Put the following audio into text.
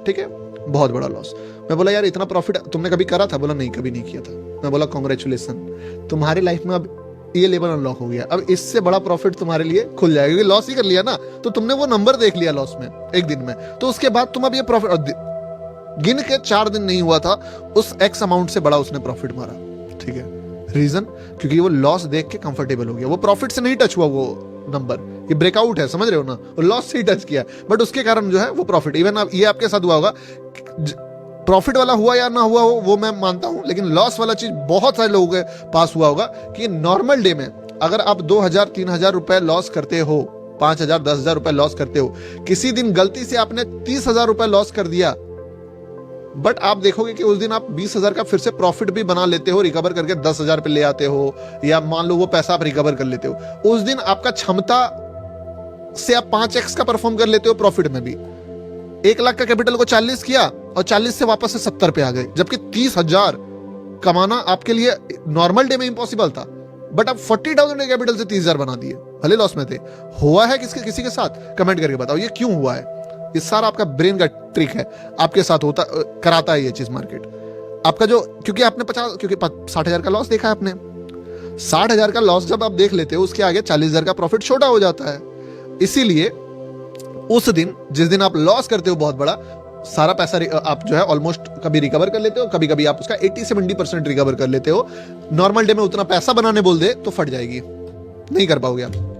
ठीक है, बहुत बड़ा लॉस। मैं बोला यार इतना प्रॉफिट तुमने कभी करा था? बोला नहीं, कभी नहीं किया था। मैं बोला कांग्रेचुलेसन, तुम्हारी लाइफ में अब ये लेवल अनलॉक हो गया, अब इससे बड़ा प्रॉफिट तुम्हारे लिए खुल जाएगा, क्योंकि लॉस ही कर लिया ना, तो तुमने वो नंबर देख लिया लॉस में एक दिन में, तो उसके बाद तुम अब ये प्रॉफिट गिन के 4 दिन नहीं हुआ था, उस एक्स अमाउंट से बड़ा उसने प्रॉफिट मारा। ठीक है, रीजन क्योंकि वो लॉस देख के कंफर्टेबल हो गया, वो प्रॉफिट से नहीं टच हुआ वो नंबर, ये ब्रेकआउट है, समझ रहे हो ना, वो लॉस से ही टच किया, बट उसके कारण जो है वो प्रॉफिट। इवन अब ये आपके साथ हुआ होगा, प्रॉफिट वाला हुआ या ना हुआ हो वो मैं मानता हूं, लेकिन लॉस वाला चीज बहुत सारे लोगों के पास हुआ होगा कि नॉर्मल डे में अगर आप 2,000-3,000 रुपए लॉस करते हो, 5,000-10,000 रुपए लॉस करते हो, किसी दिन गलती से आपने 30,000 रुपए लॉस कर दिया, बट आप देखोगे कि उस दिन आप 20,000 का फिर से प्रॉफिट भी बना लेते हो, रिकवर करके 10,000 पे ले आते हो, या मान लो वो पैसा आप रिकवर कर लेते हो, उस दिन आपका क्षमता से आप 5x का परफॉर्म कर लेते हो प्रॉफिट में भी। 1 लाख का कैपिटल को 40 किया और 40 से वापस से 70 पे आ गए, जबकि 30,000 कमाना आपके लिए नॉर्मल डे में इम्पॉसिबल था, बट आप 40,000 के कैपिटल से 30,000 बना दिए, भले लॉस में थे। हुआ है किसी के साथ? कमेंट करके बताओ ये क्यों हुआ है। ये सारा आपका ब्रेन का ट्रिक है, आपके साथ होता कराता है ये चीज मार्केट आपका, जो क्योंकि आपने 60,000 का लॉस देखा है आपने, 60,000 का लॉस जब आप देख लेते हो, उसके आगे 40,000 का प्रॉफिट छोटा हो जाता है। इसीलिए उस दिन जिस दिन आप लॉस करते हो बहुत बड़ा, सारा पैसा आप जो है ऑलमोस्ट कभी रिकवर कर लेते हो, कभी कभी आप उसका 80-70% रिकवर कर लेते हो। नॉर्मल डे में उतना पैसा बनाने बोल दे तो फट जाएगी, नहीं कर पाओगे आप।